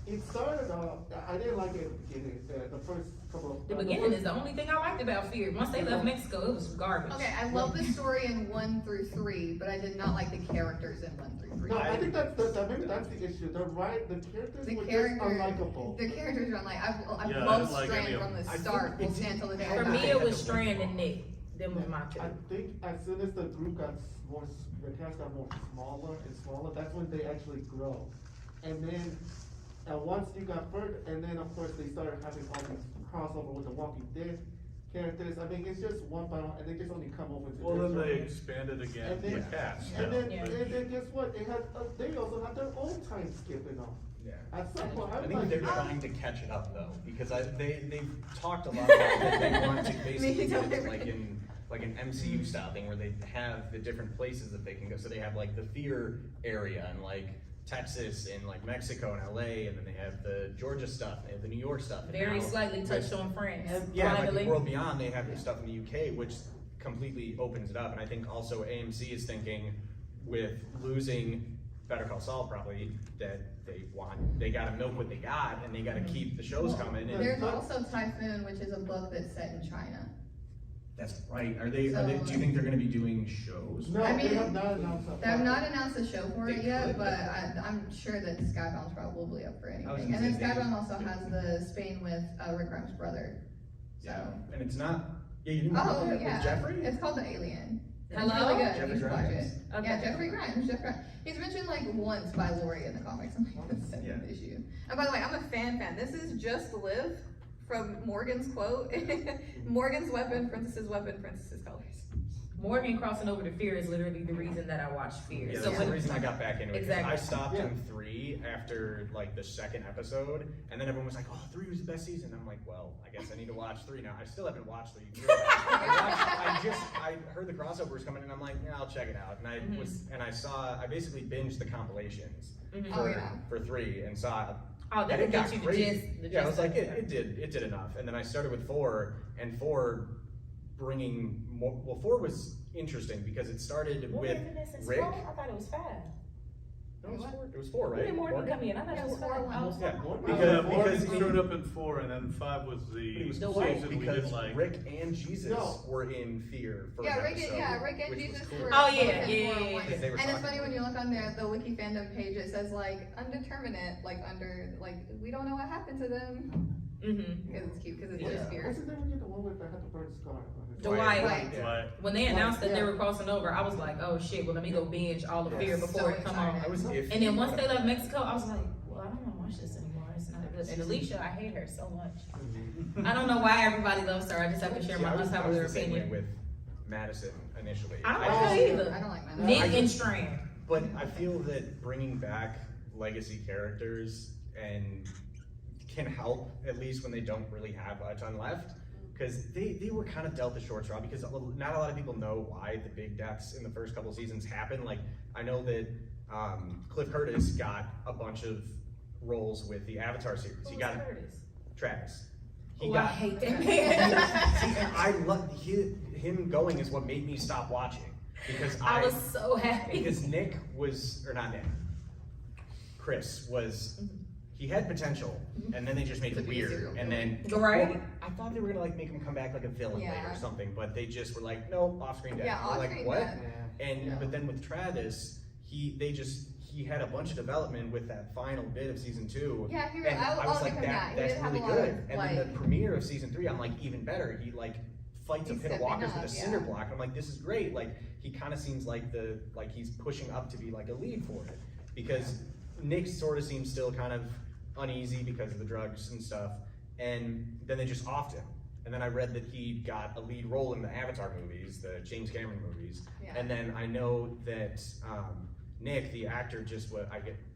It started off, I didn't like it at the beginning, the first couple of.
The beginning is the only thing I liked about Fear. Once they left Mexico, it was garbage.
Okay, I love the story in 1 through 3, but I did not like the characters in 1 through 3.
No, I think maybe that's the issue, the characters
The
were just
character,
unlikable.
the characters are like, I've
Yeah, I
loved
didn't like any
Strand
of
from the
them.
I
start,
think
we'll
it's-
stand till the day I
For
die.
me, it was Strand and Nick. Them was my two.
I think as soon as the group got more, the cast got more smaller and smaller, that's when they actually grow. And then, once you got further, and then of course they started having all these crossover with the Walking Dead characters, I mean, it's just one by one, and they just only come over to.
Well, then
their
they
show.
expanded again
And
the
then-
cast.
And
yeah.
then,
Yeah.
and then guess what, they also had their own time skipping off.
Yeah.
At some point,
I
I'm
think
like,
they're trying to catch it up though, because they've talked a lot about that they want to basically get it like an MCU style thing where they have the different places that they can go. So they have like the fear area and like Texas and like Mexico and LA, and then they have the Georgia stuff, they have the New York stuff. And
Very
now
slightly
with-
touched on France.
Yeah, like
finally.
World Beyond, they have the stuff in the UK, which completely opens it up. And I think also AMC is thinking with losing Better Call Saul probably that they gotta milk what they got and they gotta keep the shows coming. And
There's also Typhoon, which is a book that's set in China.
that's right. Are they, do you think they're gonna be doing shows?
no,
I
they
mean,
have not announced a
They have not
project.
announced a show for
They
it yet,
could,
but I'm sure that Skybound's probably up for
I was
anything.
gonna
And then
say they-
Skybound also has the Spain with Rick Grimes' brother. So.
And it's not, yeah, you didn't
Oh,
know that
yeah.
with Jeffrey?
It's called The Alien. It's
Hello?
really good.
Jeffrey
You should watch
Grimes?
it.
Okay.
Yeah, Jeffrey Grimes. He's mentioned like once by Lori in the comics. I'm like, that's the second issue. And by the way, I'm a fan. This is Just Live from Morgan's quote. Morgan's weapon, Princess's colors.
Morgan crossing over to Fear is literally the reason that I watched Fear.
Yeah,
so
that's
when,
the reason I got back into it. 'Cause
Exactly.
I stopped
Yeah.
in 3 after like the 2nd episode, and then everyone was like, "Oh, 3 was the best season." I'm like, "Well, I guess I need to watch 3 now." I still haven't watched 3. I heard the crossovers coming, and I'm like, "Yeah, I'll check it out." And I basically binged the compilations
Oh, yeah.
for 3 and saw.
oh, that
and it got
gets you the
crazy.
gist. The
Yeah, I was
gist
like,
of
it did enough. And then I started with 4, and 4 bringing more. Well, 4 was interesting because it started with Rick.
I thought it was 5.
No, it was 4. It was 4,
When
right?
did Morgan come in? I thought it was 5.
Yeah,
Because
because
he showed up in 4 and then 5 was the
it was
The
cool
what?
season we
because
didn't like.
Rick and Jesus
No.
were in Fear for
Yeah,
an
Rick
episode,
and
which was
Jesus
cool.
were.
Oh,
both
yeah,
in
yeah,
War
yeah,
One.
yeah. They were
And it's
talking
funny when
about
you look on the wiki fandom page, it says like undeterminate, like under, like we don't know what happened to them.
Mm-hmm.
Because it's cute, because it's
Yeah.
just Fear.
What's his name again? The one with the had the burn scar on his
Dwight.
Dwight.
Yeah.
But
When they announced that they
Yeah.
were crossing over, I was like, oh shit, well let me go binge all of
Yeah.
Fear before
So
it come on.
I was iffy.
And then once they left Mexico, I was like, well, I don't want to watch this anymore. It's not good. And Alicia, I hate her so much. I don't know why everybody loves her. I just have to share
See,
my
I was
unpopular
the same way
opinion.
with Madison initially.
I don't
I
like
just-
her either.
I don't like that.
Nick
I
and
just-
Strand.
But I feel that bringing back legacy characters and can help, at least when they don't really have a ton left, because they were kind of dealt the short straw, because not a lot of people know why the big deaths in the first couple seasons happened. Like, I know that Cliff Curtis got a bunch of roles with the Avatar series. He
Who's
got
Curtis?
Travis. He
Oh, I
got.
hate that
See,
man.
I love him going is what made me stop watching, because
I was so happy.
because Nick was, or not Nick, Chris was, he had potential, and then they just made it
To be a
weird,
serial
and then.
Right?
Well, I thought they were gonna like make him come back like a villain later
Yeah.
or something, but they just were like, no, off-screen death.
Yeah,
We're like,
off-screen
what?
death.
And,
Yeah.
but then with Travis, he had a bunch of development with that final bit of season 2.
Yeah, he
And
I'll
I was
give
like,
him that. He
that's
did have
really
a lot
good.
of,
And
like,
then the premiere of season 3, I'm like, even better. He like fights a
He's
pit of
stepping
walkers
up,
with a
yeah.
cinder block. I'm like, this is great. Like, he kind of seems like he's pushing up to be like a lead for it, because Nick sort of seems still kind of uneasy because of the drugs and stuff. And then they just offed him. And then I read that he got a lead role in the Avatar movies, the James Cameron movies.
Yeah.
And then I know that Nick, the actor,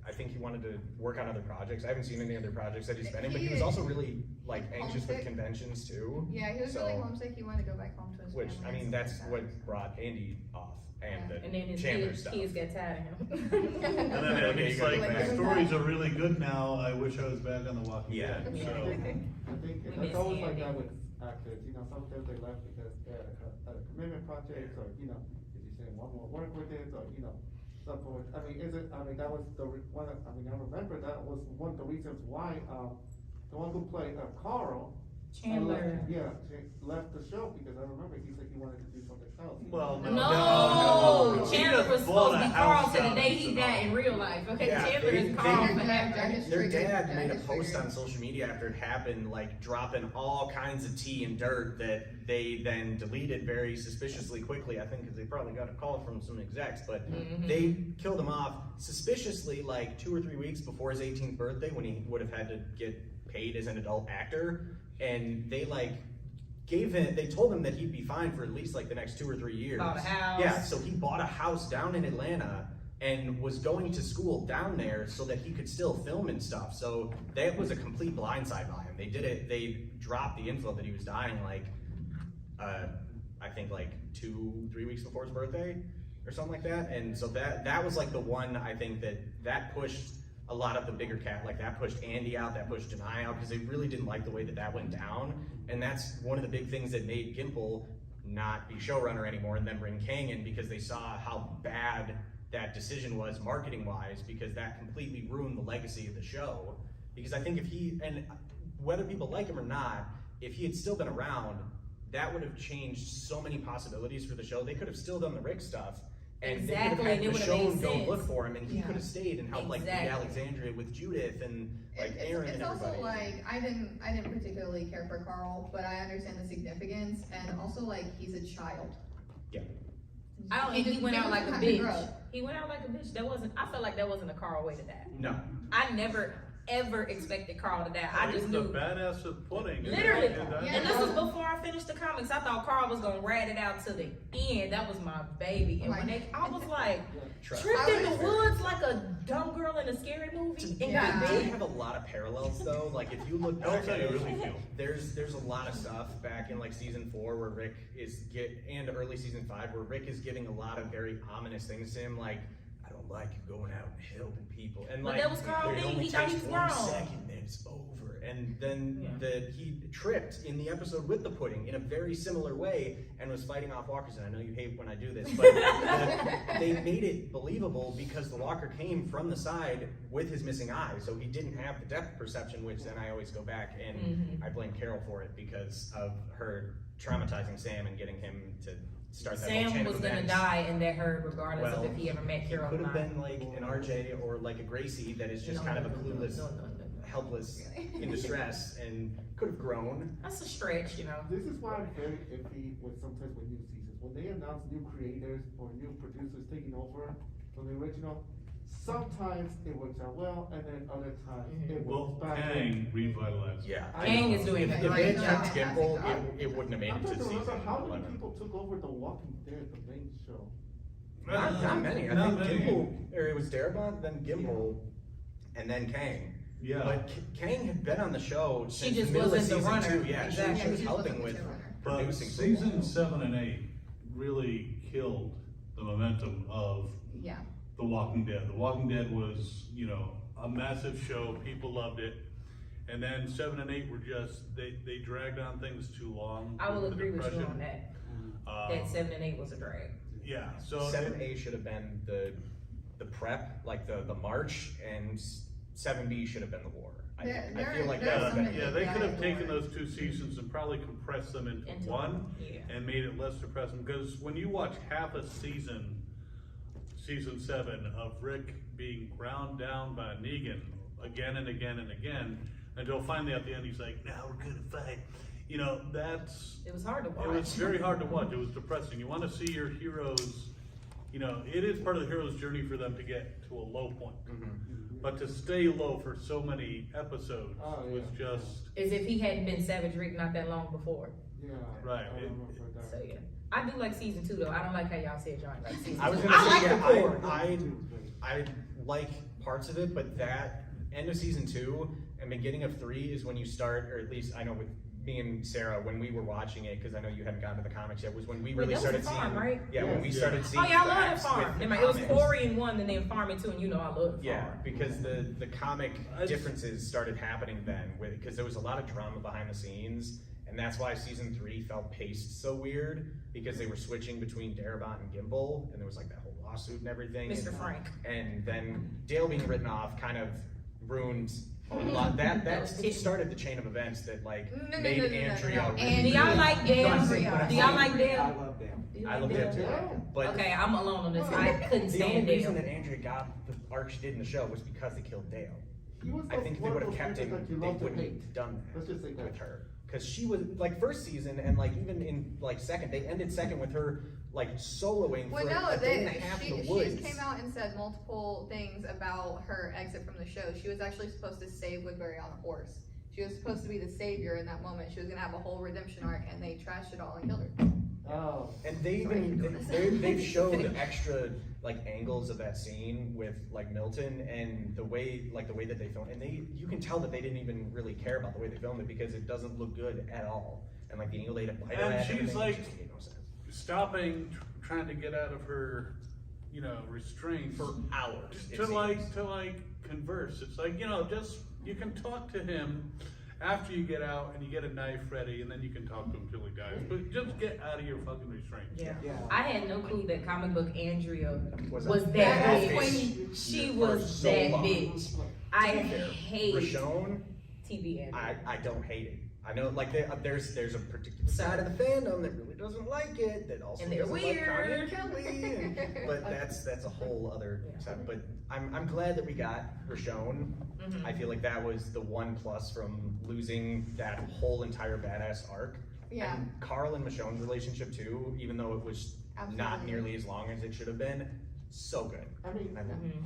I think he wanted to work on other projects. I haven't seen any other projects that he's been in, but he was also really like anxious with
Homesick.
conventions too.
Yeah, he was
So-
really homesick. He wanted to go back home to his
Which,
family.
I
and
mean,
stuff
that's
like
what brought Andy off, and the
And then his
Chandler
kids,
stuff.
kids got tired of him.
And then
Okay,
it's
you gotta
like,
go
the
back.
stories are really good now, I wish I was back on The Walking
Yeah.
Dead,
Yeah.
so.
I think
We
it's
miss
always like
Andy.
that with actors, sometimes they left because they had a commitment project, or, as you say, one more work with it, or, stuff for, that was one, I remember that was one of the reasons why, the one who played, Carl.
Chandler.
Left the show, because I remember he said he wanted to do something else.
Well,
No,
no.
Chandler was
He just bought
supposed to
a
be
house
Carl to the
down
day
in
he
Sonoma.
died in real life. Okay,
Yeah,
Chandler
they-
is Carl
they-
forever.
Their dad
Jack
made a
is
post
triggered.
on social media after it happened, like dropping all kinds of tea and dirt that they then deleted very suspiciously quickly. I think because they probably got a call from some execs, but they killed him off suspiciously like 2 or 3 weeks before his 18th birthday, when he would have had to get paid as an adult actor. And they they told him that he'd be fine for at least like the next 2 or 3 years.
Bought a house.
Yeah, so he bought a house down in Atlanta and was going to school down there so that he could still film and stuff. So that was a complete blindside by him. They dropped the info that he was dying like, I think like 2-3 weeks before his birthday or something like that. And so that was like the one, I think that pushed a lot of the bigger cat, like that pushed Andy out, that pushed Janai out, because they really didn't like the way that went down. And that's one of the big things that made Gimple not be showrunner anymore and then bring Kang in, because they saw how bad that decision was marketing wise, because that completely ruined the legacy of the show. Because I think and whether people like him or not, if he had still been around, that would have changed so many possibilities for the show. They could have still done the Rick stuff, and
Exactly,
they
and it
could have
would've
had
made
Michonne go
sense.
look for him, and he
Yeah.
could have stayed and helped like
Exactly.
lead Alexandria with Judith and like Aaron
It's
and
also
everybody.
like, I didn't particularly care for Carl, but I understand the significance, and also like, he's a child.
Yeah.
I don't think he
just
went
give
out
him
like a
time to
bitch.
grow.
He went out like a bitch. I felt like that wasn't a Carl way to die.
No.
I never ever expected Carl to die. I
He's
just
the
knew.
badass of pudding.
Literally.
Yeah.
And this was before I finished the comics. I thought Carl was gonna rat it out to the end. That was my baby. And when I was like,
Trust.
tripped in the
I was-
woods like a dumb girl in a scary movie and
Yeah.
got
They
big.
have a lot of parallels though. Like if you look
That's
back
how
at
you
it,
really feel.
there's a lot of stuff back in like season 4 where Rick and early season 5 where Rick is giving a lot of very ominous things to him, like, I don't like you going out and helping people. And
But
like
that was Carl
it
B.
only
He thought he
takes
was
1
grown.
second and it's over. And then
Yeah.
he tripped in the episode with the pudding in a very similar way and was fighting off walkers. And I know you hate when I do this, but they made it believable because the walker came from the side with his missing eye, so he didn't have the depth perception, which then I always go back and
Mhm.
I blame Carol for it because of her traumatizing Sam and getting him to start that whole
Sam
chain
was
of
gonna
events.
die in that herd regardless
Well,
of if he ever met
It
Carol or
could have
not.
been like an RJ or like a Gracie that is just
No,
kind of a
no, no,
clueless,
no, no, no, no.
helpless, in distress, and could have grown.
That's a stretch, you know.
This is why I'm very iffy with sometimes with new seasons. When they announce new creators or new producers taking over from the original, sometimes it works out well, and then other times it
Well,
works bad.
Kang revitalized.
Yeah.
Kang is doing
If
that.
they
Right
had
now.
kept Gimple, it wouldn't have made
I'm
it
trying
to
to remember
season
how many
11.
people took over The Walking Dead, the main show.
Not many. I
Not
think
many.
Gimple, or it was Darabont, then Gimple, and then Kang.
Yeah.
But Kang had been on the show
She
since
just
the middle of
wasn't the
season
runner.
2. Yeah,
Exactly.
she was
She
helping
wasn't
with
the showrunner.
But
producing.
season 7 and 8 really killed the momentum of
Yeah.
The Walking Dead. The Walking Dead was, a massive show. People loved it. And then 7 and 8 were just, they dragged on things too long.
I will
with the
agree with you
depression.
on that.
Um,
That 7 and 8 was a drag.
Yeah, so.
7A should have been the prep, like the march, and 7B should have been the war. I feel like
There are
that
some
would
Yeah,
have
they
been.
could have taken those 2 seasons and probably compressed them into one
Yeah.
and made it less depressing. Because when you watch half a season 7 of Rick being ground down by Negan again and again and again, until finally at the end he's like, "Now we're gonna fight."
It was hard to watch.
It was very hard to watch. It was depressing. You want to see your heroes. It is part of the hero's journey for them to get to a low point. But to stay low for so many episodes
Oh,
was
yeah.
just.
As if he hadn't been Savage Rick not that long before.
Yeah.
Right.
I remember that.
So yeah. I do like season 2 though. I don't like how y'all said y'all like season 2.
I was gonna
I
say,
like the core.
I like parts of it, but that end of season 2 and beginning of 3 is when you start, or at least I know with me and Sarah, when we were watching it, because I know you haven't gotten to the comics yet, was when we
Wait,
really
that was
started
the farm,
seeing,
right?
yeah, when we
Yeah.
started seeing
Oh yeah, I love that
facts
farm.
with the
Never mind, it was
comics.
Corey in 1 and then Farm in 2, and I love the farm.
Yeah, because the comic
I just-
differences started happening then, because there was a lot of drama behind the scenes, and that's why season 3 felt paced so weird, because they were switching between Darabont and Gimple, and there was like that whole lawsuit and everything.
Mr.
and-
Frank.
And then Dale being written off kind of ruined a lot. That started the chain of events that like
No,
made
no,
Andrea.
no.
really-
Do y'all like Dale?
No, I'm saying-
Do y'all like
I
Dale?
love them.
Do you
I
like
love Dale too.
Yeah.
But
Okay, I'm alone on this. I couldn't
the
stand
only reason
Dale.
that Andrea got the arc she did in the show was because they killed Dale.
He was
I think if they
one
would
of
have
those
kept him,
characters that you
they
love to
wouldn't
hate.
have done
Let's just say
that
that.
with her. Because she was, like, first season, and like even in like second, they ended second with her like soloing
Well,
for
no,
a day and a half
she
in the woods.
came out and said multiple things about her exit from the show. She was actually supposed to save Woodbury on a horse. She was supposed to be the savior in that moment. She was gonna have a whole redemption arc, and they trashed it all and killed her.
Oh.
And they've showed extra like angles of that scene with like Milton and the way that they filmed, and you can tell that they didn't even really care about the way they filmed it because it doesn't look good at all. And like the angle they had to bite her
And
at,
she's
everything, it
like
just made no sense.
stopping, trying to get out of her, restraint
For hours. it
to
seems.
converse. It's like, just, you can talk to him after you get out and you get a knife ready and then you can talk to him till he dies. But just get out of your fucking restraint.
Yeah.
Yeah.
I had no clue that comic book Andrea
Was
was
that
that
badass
bitch.
queen.
She
For
was
so
that
long.
bitch. I
To be fair,
hate
Rashomon,
TV Andrea.
I don't hate it. I know like there's a particular side of the fandom that really doesn't like it, that also
And they're
doesn't like Kanye and
weird.
Kelly, but that's a whole other
Yeah.
side. But I'm glad that we got Rashomon.
Mhm.
I feel like that was the one plus from losing that whole entire badass arc.
Yeah.
And Carl and Michonne's relationship too, even though it was not
Absolutely.
nearly as long as it should have been, so good.
I mean,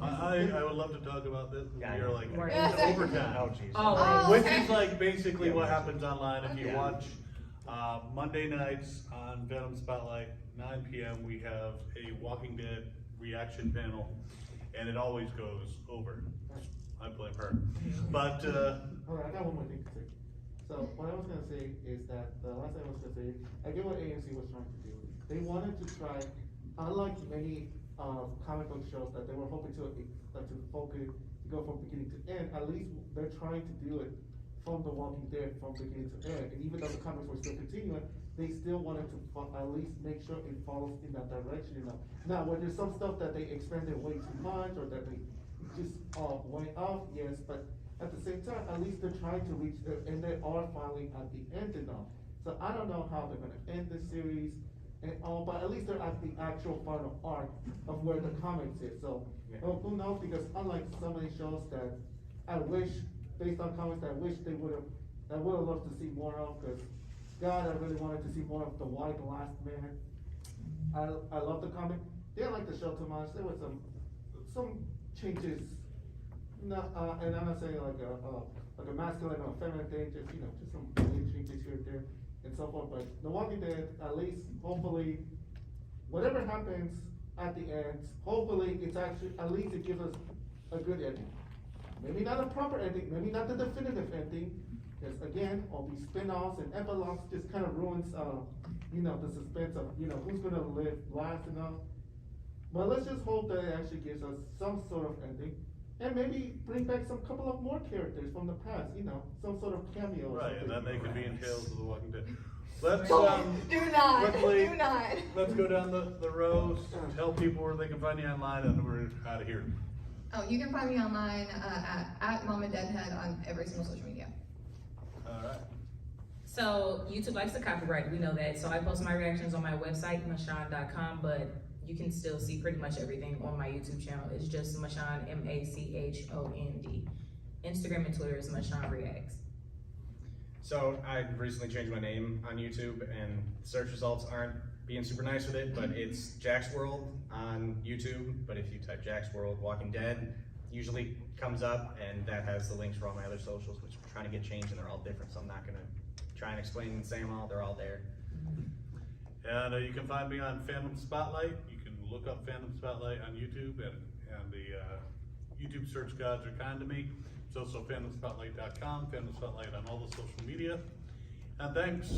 And
I would love to talk about this.
Yeah, I
You're
know.
like,
Right.
it's
oh
overtime.
jeez.
Oh,
Which
okay.
is like basically
Yeah,
what
we
happens online if you
Okay.
watch Monday nights on Venom Spotlight, 9 p.m. we have a Walking Dead reaction panel, and it always goes over. I blame her. But
Alright, I got one more thing to say. So what I was gonna say is that the last thing I was gonna say, I get what AMC was trying to do. They wanted to try, unlike many comic book shows that they were hoping to focus, to go from beginning to end. At least they're trying to do it from The Walking Dead from beginning to end. And even though the comics were still continuing, they still wanted to at least make sure it follows in that direction. Now, when there's some stuff that they expanded way too much or that they just went off, yes, but at the same time, at least they're trying to reach and they are finally at the end now. So I don't know how they're gonna end this series and all, but at least they're at the actual final arc of where the comics is. So who knows? Because unlike so many shows that I wish, based on comics, that I wish I would have loved to see more of. Because God, I really wanted to see more of the White Last Man. I love the comic. Didn't like the show too much. There was some changes. No, and I'm not saying like a masculine or a feminine thing, just just some weird changes here and there and so forth. But The Walking Dead, at least, hopefully, whatever happens at the end, hopefully it's actually, at least it gives us a good ending. Maybe not a proper ending, maybe not the definitive ending, because again, all these spin-offs and epilogues just kind of ruins, the suspense of, who's gonna live last and all. But let's just hope that it actually gives us some sort of ending. And maybe bring back some couple of more characters from the past, some sort of cameo or
right, and then
something.
they could be in Tales of the Walking Dead. Let's
Do not,
quickly,
do not.
let's go down the rows, tell people where they can find you online, and we're out of here.
Oh, you can find me online at Mama Deadhead on every single social media.
All right.
So YouTube likes to copyright, we know that. So I post my reactions on my website, Machon.com, but you can still see pretty much everything on my YouTube channel. It's just Machon, MACHOND. Instagram and Twitter is Machon Reacts.
So I recently changed my name on YouTube, and search results aren't being super nice with it, but it's Jack's World on YouTube. But if you type Jack's World Walking Dead, usually comes up, and that has the links for all my other socials, which I'm trying to get changed, and they're all different. So I'm not gonna try and explain and say them all. They're all there.
And you can find me on Fandom Spotlight. You can look up Fandom Spotlight on YouTube, and the YouTube search gods are kind to me. It's also fandomspotlight.com, Fandom Spotlight on all the social media. And thanks,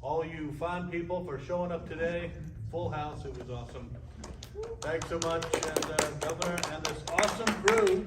all you fine people, for showing up today. Full house, it was awesome. Thanks so much, and Governor and this awesome crew